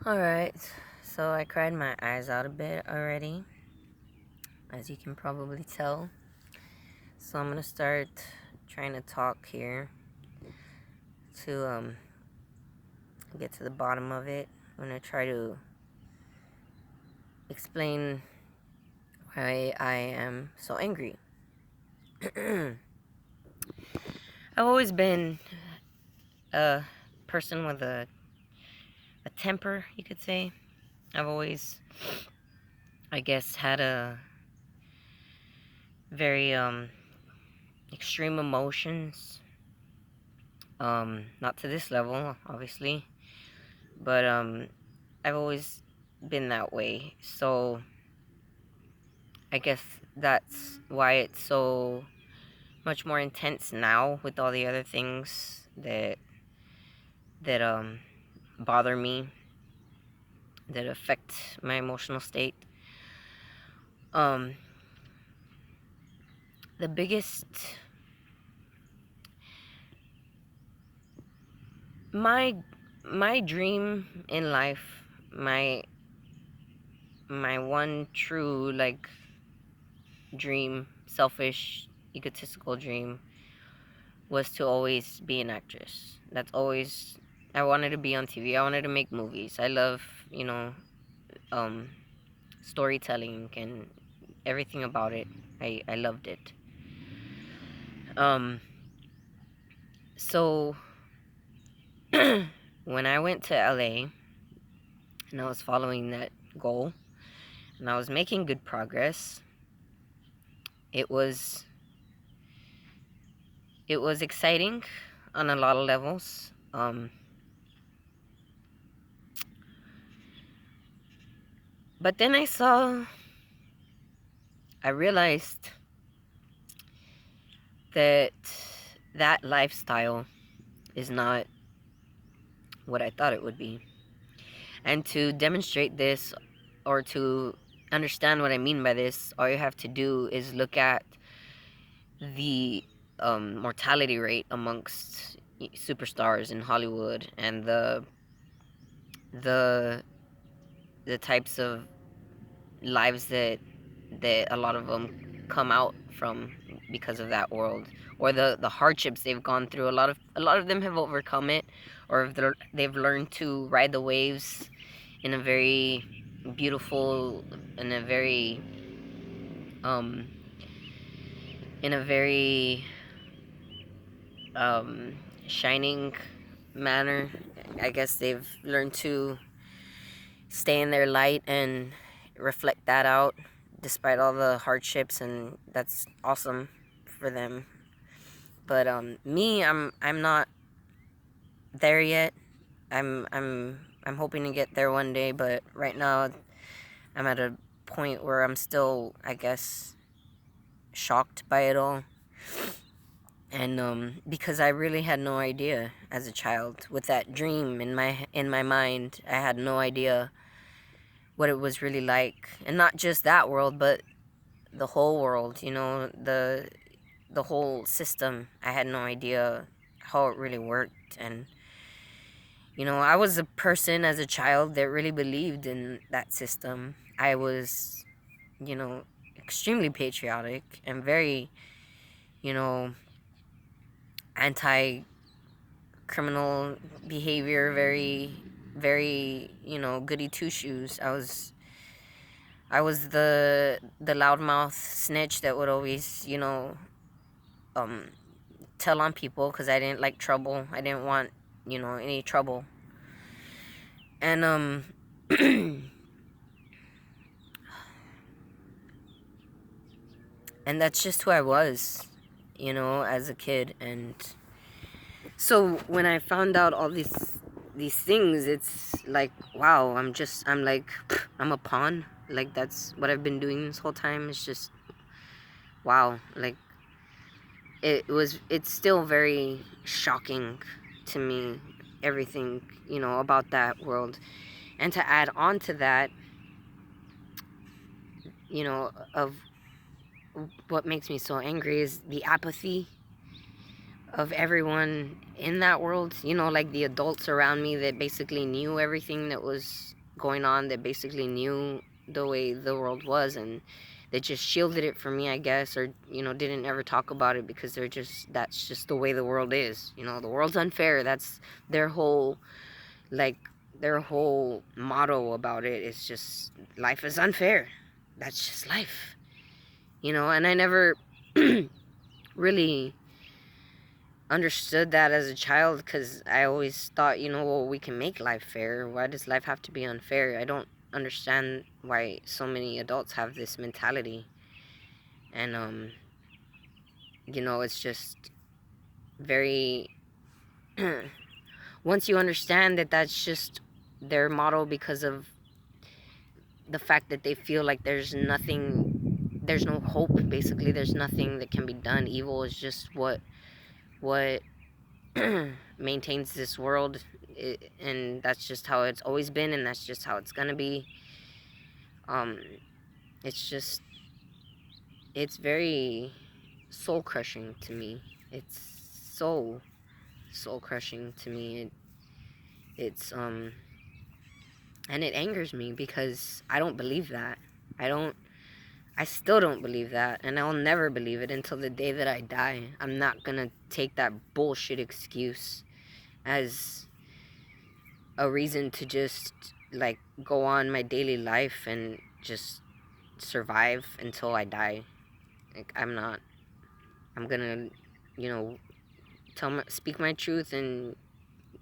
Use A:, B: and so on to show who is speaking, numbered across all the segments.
A: Alright, so I cried my eyes out a bit already, as you can probably tell. So I'm gonna start trying to talk here to get to the bottom of it. I'm gonna try to explain why I am so angry. I've always been a person with a temper, you could say. I've always, I guess, had a very extreme emotions. Not to this level, obviously, but I've always been that way. So I guess that's why it's so much more intense now with all the other things that bother me, that affect my emotional state. Um, the biggest my my dream in life, my one true dream, selfish, egotistical dream, was to always be an actress. That's always, I wanted to be on TV. I wanted to make movies. I love, you know, um, storytelling and everything about it. I loved it. Um, so when I went to LA and I was following that goal and I was making good progress, it was it was exciting on a lot of levels. But then I realized that that lifestyle is not what I thought it would be. And to demonstrate this, or to understand what I mean by this, all you have to do is look at the mortality rate amongst superstars in Hollywood, and the the types of lives that a lot of them come out from because of that world, or the hardships they've gone through. A lot of them have overcome it, or they've learned to ride the waves in a very beautiful, in a very um in a very um shining manner. I guess they've learned to stay in their light and reflect that out despite all the hardships, and that's awesome for them. But me, I'm not there yet. I'm hoping to get there one day, but right now I'm at a point where I'm still, I guess, shocked by it all. And because I really had no idea as a child, with that dream in my mind, I had no idea what it was really like, and not just that world, but the whole world. The whole system. I had no idea how it really worked. And I was a person as a child that really believed in that system. I was, you know, extremely patriotic and very, you know, anti criminal behavior, very, very, goody two shoes. I was the loudmouth snitch that would always, um, tell on people because I didn't like trouble. I didn't want, any trouble. And and that's just who I was, as a kid. And so when I found out all these things, it's like, wow, I'm like, I'm a pawn. Like, that's what I've been doing this whole time. It's just, wow. Like, it's still very shocking to me, everything, about that world. And to add on to that, of what makes me so angry is the apathy of everyone in that world, you know, like the adults around me that basically knew everything that was going on, that basically knew the way the world was, and they just shielded it from me, I guess, or, you know, didn't ever talk about it because that's just the way the world is. You know, the world's unfair. That's their whole, like, their whole motto about it is just, life is unfair. That's just life. You know, and I never really understood that as a child, because I always thought, you know, well, we can make life fair. Why does life have to be unfair? I don't understand why so many adults have this mentality. And you know, it's just very once you understand that that's just their motto, because of the fact that they feel like there's no hope. Basically, there's nothing that can be done. Evil is just what maintains this world, and that's just how it's always been, and that's just how it's gonna be. It's just, it's very soul crushing to me. It's so soul crushing to me. It's and it angers me because I don't believe that. I still don't believe that, and I'll never believe it until the day that I die. I'm not gonna take that bullshit excuse as a reason to just, like, go on my daily life and just survive until I die. Like, I'm not. I'm gonna, you know, speak my truth and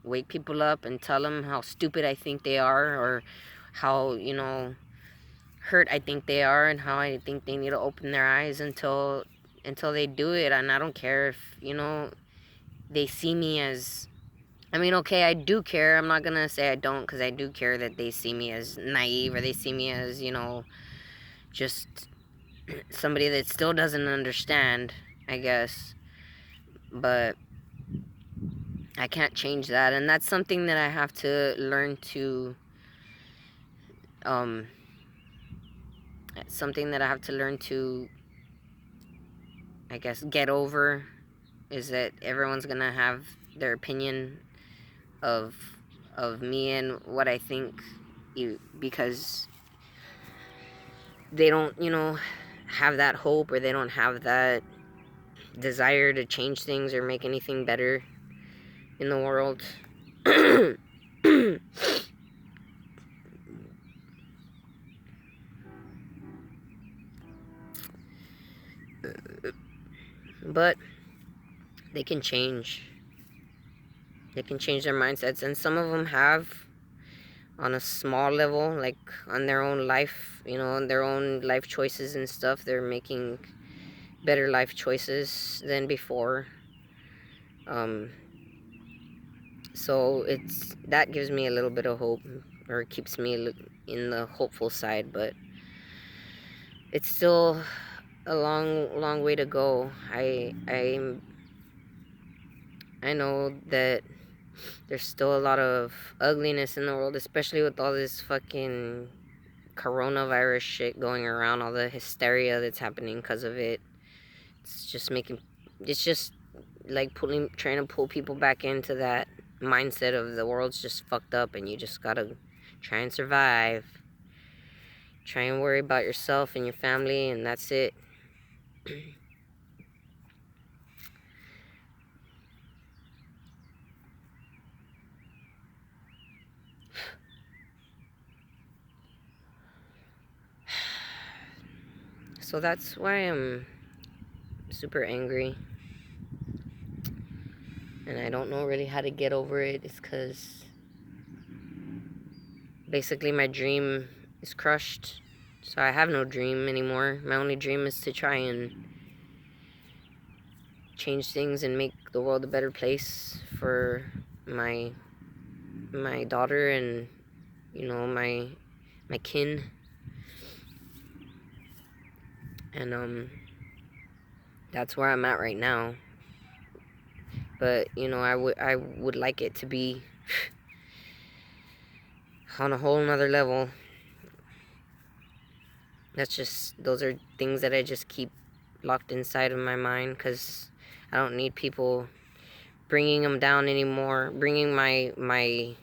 A: wake people up and tell them how stupid I think they are, or how, you know, hurt I think they are, and how I think they need to open their eyes until they do it. And I don't care if, you know, they see me as, I mean, okay, I do care. I'm not gonna say I don't, because I do care that they see me as naive, or they see me as, you know, just somebody that still doesn't understand, I guess. But I can't change that, and that's something that I have to learn to, um, something that I have to learn to, I guess, get over, is that everyone's gonna have their opinion of me and what I think, because they don't, you know, have that hope, or they don't have that desire to change things or make anything better in the world. But they can change. They can change their mindsets, and some of them have, on a small level, like on their own life, you know, on their own life choices and stuff. They're making better life choices than before. So that gives me a little bit of hope, or keeps me in the hopeful side, but it's still a long way to go. I know that there's still a lot of ugliness in the world, especially with all this fucking coronavirus shit going around, all the hysteria that's happening because of it. It's just like trying to pull people back into that mindset of the world's just fucked up, and you just gotta try and survive. Try and worry about yourself and your family, and that's it. So that's why I'm super angry, and I don't know really how to get over it. It's because basically my dream is crushed, so I have no dream anymore. My only dream is to try and change things and make the world a better place for my daughter, and, you know, my kin. And that's where I'm at right now. But, you know, I would like it to be on a whole nother level. Those are things that I just keep locked inside of my mind, because I don't need people bringing them down anymore, bringing my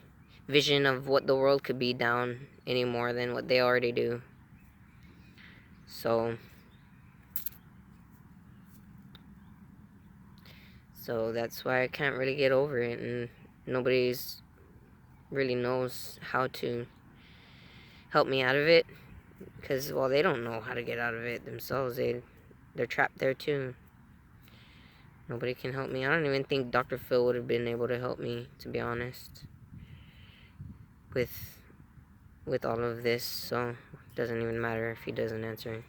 A: vision of what the world could be down any more than what they already do. So that's why I can't really get over it, and nobody's really knows how to help me out of it, because, well, they don't know how to get out of it themselves. They're trapped there too. Nobody can help me. I don't even think Dr. Phil would have been able to help me, to be honest, with all of this. So it doesn't even matter if he doesn't answer.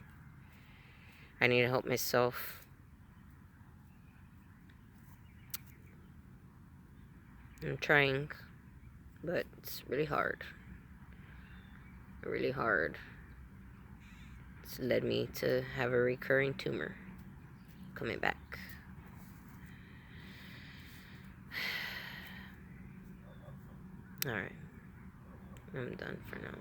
A: I need to help myself. I'm trying, but it's really hard. Really hard. It's led me to have a recurring tumor coming back. Alright, I'm done for now.